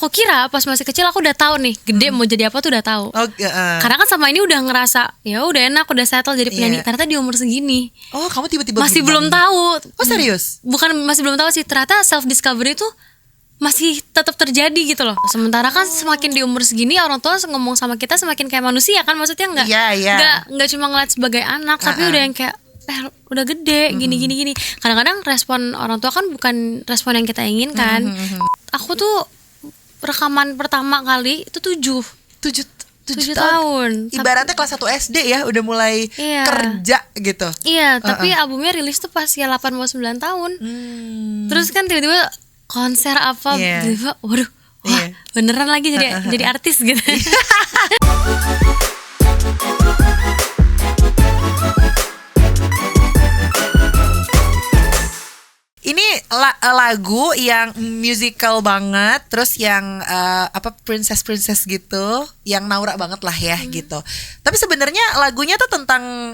aku kira pas masih kecil aku udah tahu nih gede mau jadi apa tuh udah tahu. Karena kan sama ini udah ngerasa ya udah enak, udah settle jadi penyanyi. Ternyata di umur segini kamu tiba-tiba masih belum tahu. Serius? Bukan masih belum tahu sih, ternyata self discovery tuh masih tetap terjadi gitu loh. Sementara kan semakin di umur segini orang tua ngomong sama kita semakin kayak manusia kan, maksudnya nggak cuma ngeliat sebagai anak, tapi udah yang kayak udah gede gini. Kadang-kadang respon orang tua kan bukan respon yang kita inginkan. Aku tuh rekaman pertama kali itu 7 tahun. Ibaratnya kelas 1 SD ya udah mulai kerja gitu. Iya, tapi albumnya rilis tuh pas ya 8 9 tahun. Terus kan tiba-tiba konser apa tiba-tiba waduh, beneran lagi jadi artis gitu. Ini lagu yang musical banget, terus yang princess gitu, yang Naura banget lah ya gitu. Tapi sebenarnya lagunya tuh tentang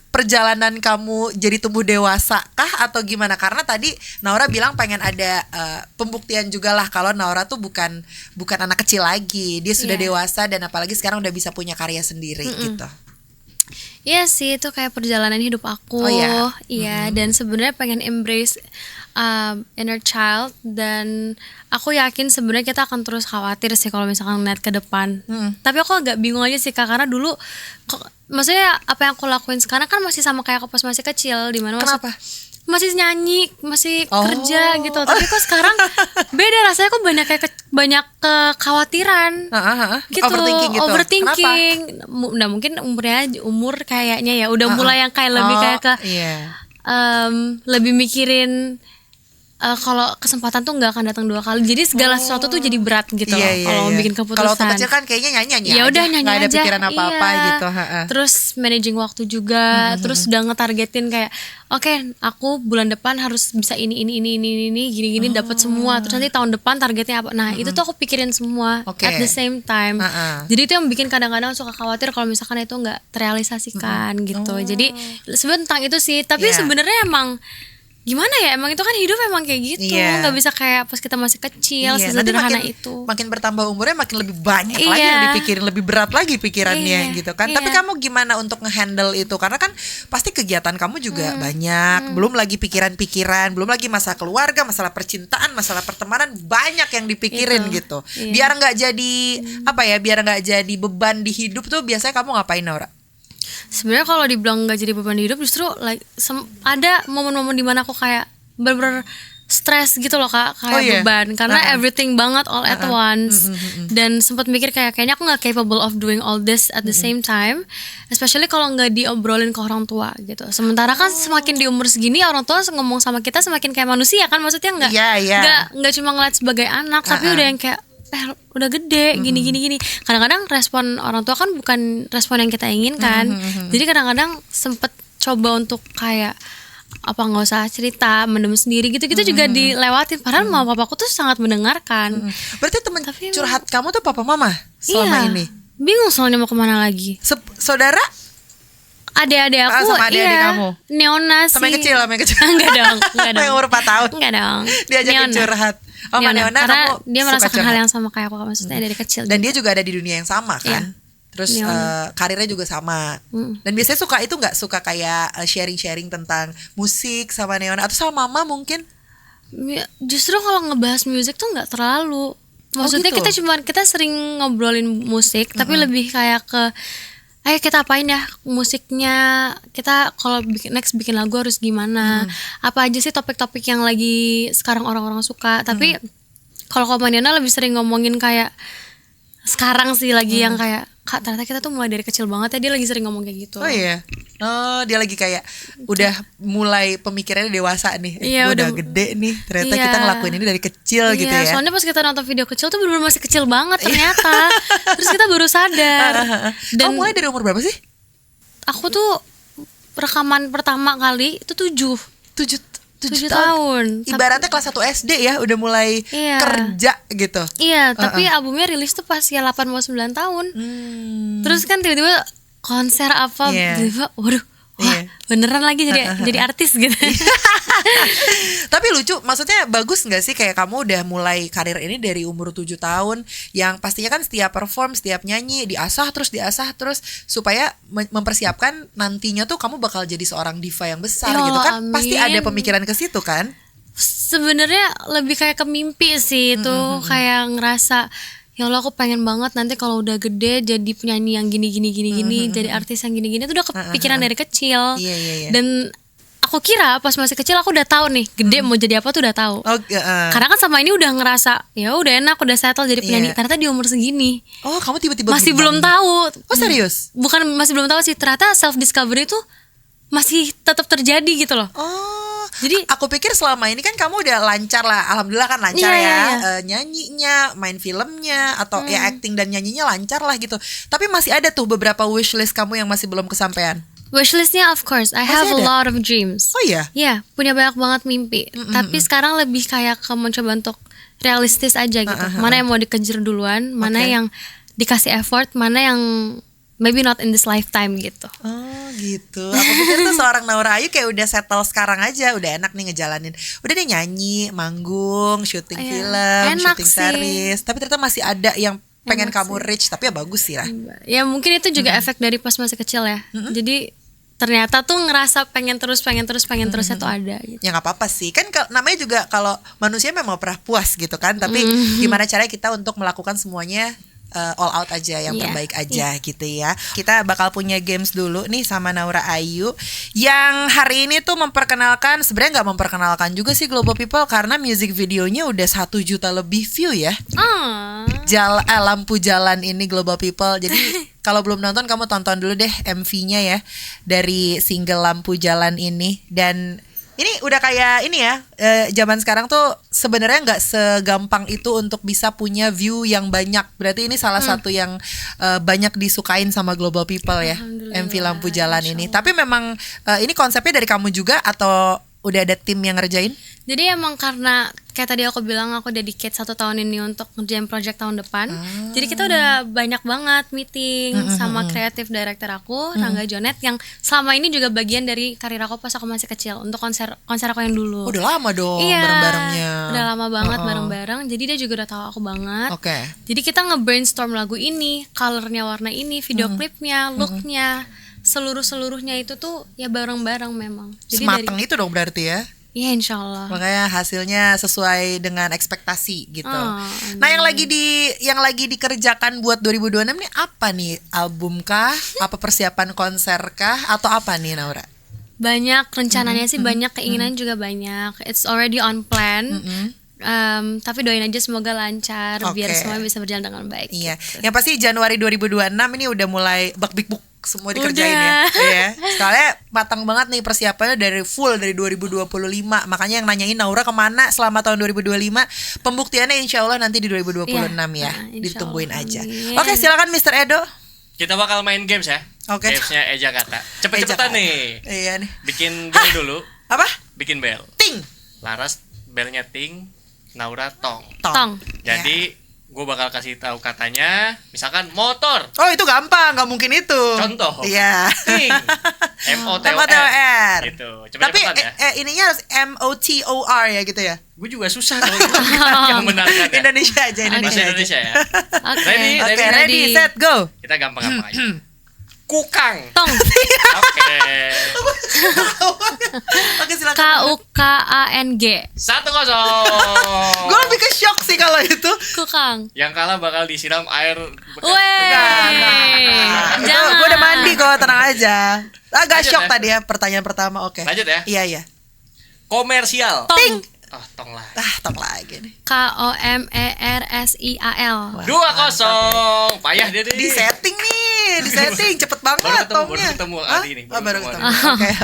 perjalanan kamu jadi tumbuh dewasa kah atau gimana? Karena tadi Naura bilang pengen ada pembuktian juga lah kalau Naura tuh bukan anak kecil lagi, dia sudah dewasa dan apalagi sekarang udah bisa punya karya sendiri gitu. Iya sih, itu kayak perjalanan hidup aku. Iya, dan sebenarnya pengen embrace inner child, dan aku yakin sebenarnya kita akan terus khawatir sih kalau misalkan ngeliat ke depan. Tapi aku agak bingung aja sih Kak, karena dulu maksudnya apa yang aku lakuin sekarang kan masih sama kayak aku pas masih kecil, di mana masih nyanyi, masih kerja gitu. Tapi kok sekarang beda rasanya, kok banyak kekhawatiran gitu. Overthinking. Nah, mungkin umur kayaknya ya udah mulai yang kayak lebih kayak ke lebih mikirin kalau kesempatan tuh nggak akan datang 2 kali, jadi segala sesuatu tuh jadi berat gitu loh. Kalau bikin keputusan. Kalau waktu kecil kan kayaknya nyanyi ya udah nyanyi nggak ada aja, pikiran apa-apa gitu. Terus managing waktu juga, terus udah ngetargetin kayak oke, aku bulan depan harus bisa ini gini dapat semua. Terus nanti tahun depan targetnya apa? Nah itu tuh aku pikirin semua at the same time. Jadi itu yang bikin kadang-kadang suka khawatir kalau misalkan itu nggak terrealisasikan gitu. Jadi sebenarnya tentang itu sih. Tapi sebenarnya emang gimana ya, emang itu kan hidup emang kayak gitu, nggak bisa kayak pas kita masih kecil sesederhana itu. Makin bertambah umurnya makin lebih banyak lagi yang dipikirin, lebih berat lagi pikirannya gitu kan. Tapi kamu gimana untuk ngehandle itu? Karena kan pasti kegiatan kamu juga banyak, belum lagi pikiran-pikiran, belum lagi masalah keluarga, masalah percintaan, masalah pertemanan, banyak yang dipikirin gitu. Biar nggak jadi biar nggak jadi beban di hidup tuh biasanya kamu ngapain, Naura? Sebenarnya kalau dibilang nggak jadi beban di hidup, justru ada momen-momen dimana aku kayak bener-bener stres gitu loh Kak, kayak beban karena everything banget all at once. Dan sempat mikir kayaknya aku nggak capable of doing all this at the same time, especially kalau nggak diobrolin ke orang tua gitu. Sementara kan semakin di umur segini orang tua ngomong sama kita semakin kayak manusia kan, maksudnya nggak cuma ngeliat sebagai anak, tapi udah yang kayak udah gede gini. Kadang-kadang respon orang tua kan bukan respon yang kita inginkan. Jadi kadang-kadang sempet coba untuk kayak nggak usah cerita, mendem sendiri gitu juga dilewatin. Padahal mama papaku tuh sangat mendengarkan. Berarti teman curhat kamu tuh papa mama selama ini? Bingung soalnya mau kemana lagi. Saudara? Adik-adik aku, sama adik-adik kamu? Neona sih. Sama yang kecil? Enggak dong. Yang umur 4 tahun? Enggak dong. Diajakin curhat. Neona, karena kamu dia merasakan hal yang sama kayak aku, maksudnya dari kecil. Dan dia juga ada di dunia yang sama kan? Terus karirnya juga sama. Dan biasanya suka kayak sharing-sharing tentang musik sama Neona atau sama mama mungkin? Justru kalau ngebahas musik tuh nggak terlalu. Maksudnya gitu? kita sering ngobrolin musik, tapi lebih kayak ke ayo kita apain ya musiknya, kita kalau bikin lagu harus gimana, apa aja sih topik-topik yang lagi sekarang orang-orang suka. Tapi kalau Komaniana lebih sering ngomongin kayak sekarang sih lagi yang kayak Kak ternyata kita tuh mulai dari kecil banget ya, dia lagi sering ngomong kayak gitu. Dia lagi kayak udah mulai pemikirannya dewasa nih, udah gede nih ternyata kita ngelakuin ini dari kecil gitu ya. Soalnya pas kita nonton video kecil tuh bener-bener masih kecil banget ternyata. Terus kita baru sadar. Dan kamu mulai dari umur berapa sih? Aku tuh rekaman pertama kali itu 7 tahun. Ibaratnya kelas 1 SD ya udah mulai kerja gitu. Tapi albumnya rilis tuh pas ya 8 9 tahun. Terus kan tiba-tiba konser apa tiba-tiba waduh, beneran lagi jadi artis gitu. Tapi lucu, maksudnya bagus nggak sih kayak kamu udah mulai karir ini dari umur 7 tahun, yang pastinya kan setiap perform, setiap nyanyi diasah terus supaya mempersiapkan nantinya tuh kamu bakal jadi seorang diva yang besar gitu kan. Amin. Pasti ada pemikiran ke situ kan? Sebenarnya lebih kayak ke mimpi sih itu, kayak ngerasa ya Allah aku pengen banget nanti kalau udah gede jadi penyanyi yang gini, jadi artis yang gini itu udah kepikiran dari kecil. Iya. Dan aku kira pas masih kecil aku udah tahu nih gede mau jadi apa tuh udah tahu. Karena kan sama ini udah ngerasa ya udah enak, udah settle jadi penyanyi. Ternyata di umur segini. Oh, kamu tiba-tiba masih belum tahu. Oh, serius? Bukan masih belum tahu sih, ternyata self discovery itu masih tetap terjadi gitu loh. Oh. Jadi aku pikir selama ini kan kamu udah lancar lah, alhamdulillah kan lancar nyanyinya, main filmnya atau ya acting dan nyanyinya lancar lah gitu. Tapi masih ada tuh beberapa wishlist kamu yang masih belum kesampaian. Wishlistnya of course, I have a lot of dreams. Oh iya? Iya, punya banyak banget mimpi. Tapi sekarang lebih kayak mencoba untuk realistis aja gitu. Mana yang mau dikejar duluan, mana yang dikasih effort, mana yang maybe not in this lifetime gitu. Oh gitu. Aku pikir tuh seorang Naura Ayu kayak udah settle sekarang aja, udah enak nih ngejalanin. Udah deh nyanyi, manggung, syuting film, enak syuting sih. series. Tapi ternyata masih ada yang pengen kamu reach, tapi ya bagus sih lah. Ya mungkin itu juga efek dari pas masih kecil ya. Jadi ternyata tuh ngerasa pengen terus itu ada gitu. Ya nggak apa-apa sih, kan namanya juga kalau manusia memang pernah puas gitu kan. Tapi gimana caranya kita untuk melakukan semuanya all out aja, yang terbaik aja gitu ya. Kita bakal punya games dulu nih sama Naura Ayu, yang hari ini tuh memperkenalkan, sebenarnya nggak memperkenalkan juga sih Global People, karena music videonya udah 1 juta lebih view ya. Lampu Jalan ini Global People. Jadi kalau belum nonton kamu tonton dulu deh MV-nya ya, dari single Lampu Jalan ini. Dan ini udah kayak ini ya, zaman sekarang tuh sebenarnya nggak segampang itu untuk bisa punya view yang banyak. Berarti ini salah satu yang banyak disukain sama Global People ya, MV Lampu Jalan ini. Tapi memang ini konsepnya dari kamu juga atau udah ada tim yang ngerjain? Jadi emang karena kayak tadi aku bilang aku dedicate 1 tahun ini untuk ngerjain project tahun depan. Jadi kita udah banyak banget meeting sama kreatif director aku, Rangga Jonet, yang selama ini juga bagian dari karir aku pas aku masih kecil untuk konser aku yang dulu. Udah lama dong bareng-barengnya. Udah lama banget bareng-bareng. Jadi dia juga udah tahu aku banget. Oke. Jadi kita nge-brainstorm lagu ini, colornya warna ini, video klipnya, looknya, seluruhnya itu tuh ya bareng-bareng memang. Jadi semateng itu dong berarti ya. Iya, insya Allah. Makanya hasilnya sesuai dengan ekspektasi gitu. Nah, yang lagi dikerjakan buat 2026 nih apa nih? Album kah? Apa persiapan konser kah? Atau apa nih Naura? Banyak rencananya sih, banyak keinginan juga banyak. It's already on plan. Tapi doain aja semoga lancar, biar semua bisa berjalan dengan baik. Iya. Gitu. Yang pasti Januari 2026 ini udah mulai bak-bik-buk semua dikerjain ya. Soalnya matang banget nih persiapannya dari 2025. Makanya yang nanyain Naura kemana selama tahun 2025, pembuktiannya insya Allah nanti di 2026 ya. Ditungguin aja. Oke, silakan Mr. Edo. Kita bakal main games ya. Gamesnya Eja Kata. Cepet-cepetan nih. Iya nih. Bikin bel dulu. Apa? Bikin bel. Ting. Laras belnya ting, Naura tong. Jadi gue bakal kasih tahu katanya, misalkan motor. Oh, itu gampang, nggak mungkin itu. Contoh. Iya. Ting. MOTOR. Gitu. Tapi ya. Ininya harus MOTOR ya gitu ya. Gue juga susah kalau yang membenarkan ya. Indonesia aja. Indonesia ya. Ready, set, go. Kita gampang-gampang aja. Kukang. Tong. Oke. Oke, silakan. KUKANG. 1-0. Gue lebih ke shock sih kalau itu. Kukang. Yang kalah bakal disiram air bekas. Jangan. Gue udah mandi kok, tenang aja. Agak Lanjut shock ya. tadi ya pertanyaan pertama. Oke. Lanjut ya. Iya. Komersial. Tong. Oh, tong lah. Tong lagi nih. KOMERSIAL. 2-0. Payah dia deh. Di setting cepet banget baru ketemu Adi nih. Baru ketemu.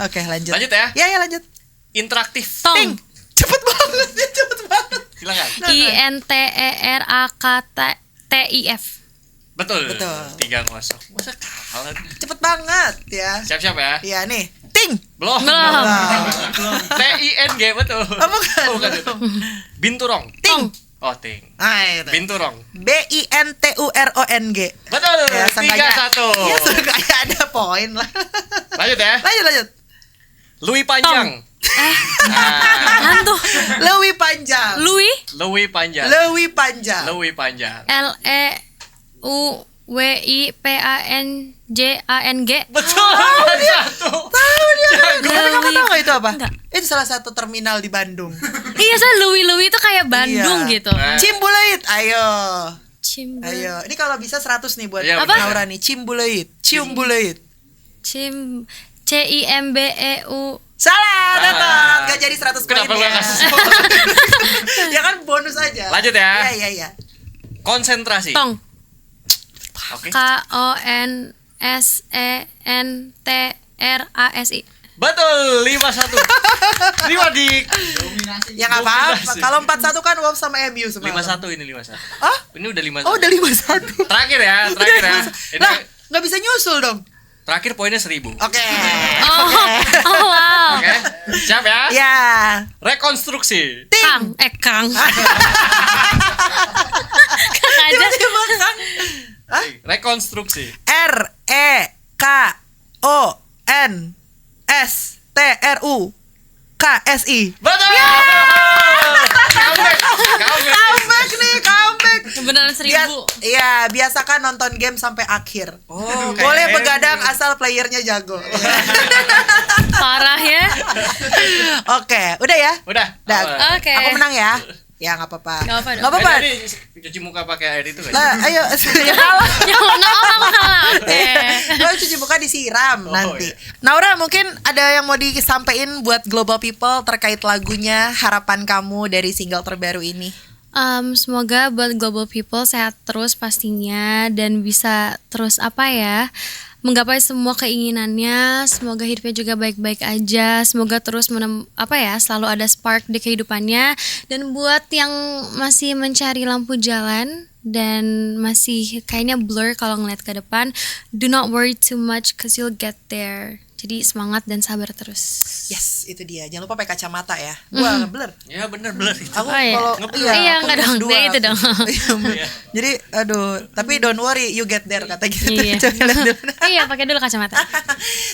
Oke, lanjut. Lanjut ya. Iya, lanjut. Interaktif. Tong. Cepet banget. Silakan. INTERAKTIF. Betul. 3-0. Masa kalah? Cepet banget ya. Siap-siap ya. Iya nih. Ting. Belum. TING betul. Bukan itu. Binturong. Ting. Oh, ting. Binturong. BINTURONG. Betul. Ya, 3-1. Ya, kayak ada poin lah. Lanjut ya. Lanjut. Louis panjang. Apaan tuh? Lewi panjang. Louis Louis panjang. Lewi panjang. Louis panjang. LEUWIPANJANG. Betul. Satu. Tahu dia. Tapi kamu Lewi. tahu nggak itu apa? Enggak. Itu salah satu terminal di Bandung. Iya, saya Louis itu kayak Bandung Iya. gitu. Cimbuleuit, ayo. Cimbuleuit. Ayo, ini kalau bisa 100 nih buat Iya, Apa? Naura nih. Cimbuleuit. Cimbuleuit. CIMBEU. Salah, dapat. Gak jadi 100 poin Kenapa ya. gak kasih semua? Ya kan bonus aja. Lanjut ya. Iya. Konsentrasi. Tong. Oke. KONSENTRASI. Betul, 5-1. 5 dik. Ya nggak apa-apa. Dominasi. Kalau 4-1 kan WOW sama MU semalam. 5-1 ini 5-1. Ah? Ini udah 5-1. Oh, udah 5-1. Terakhir ya. Ini Lah, nggak bisa nyusul dong. terakhir poinnya 1000. Oke. Oh, wow. Oke. Siap ya? Ya. Rekonstruksi. Kang. Kang aja. Tiba-tiba kan. Rekonstruksi. REKONSTRUKSI. Betul. Comeback. Comeback nih, comeback. Beneran 1000. Iya, biasakan nonton game sampai akhir. Oh, Boleh kayak begadang MU. asal playernya jago. Parah ya. Oke, udah ya? Udah. Udah. Apa? Oke. Aku menang ya? Ya nggak apa-apa. Nggak apa dong. Nggak apa-apa. Tadi cuci muka pakai air itu kan? Lah, ayo. Ya kalah. Ya, no, aku kalah. Oke. Kalau cuci muka disiram Oh, nanti. iya. Naura, mungkin ada yang mau disampaikan buat global people terkait lagunya, harapan kamu dari single terbaru ini. Semoga buat global people sehat terus pastinya dan bisa terus menggapai semua keinginannya. Semoga hidupnya juga baik-baik aja. Semoga terus selalu ada spark di kehidupannya. Dan buat yang masih mencari lampu jalan dan masih kayaknya blur kalau ngeliat ke depan, do not worry too much cause you'll get there. Jadi semangat dan sabar terus. Yes, itu dia. Jangan lupa pakai kacamata ya. Gua blur. Ya bener itu. Aku Oh, iya. kalau Iya, aku enggak dong. dua. Ya, itu dong. Iya. Jadi aduh, tapi don't worry, you get there kata gitu. Iya. Coba lihat dulu. Iya, pakai dulu kacamata.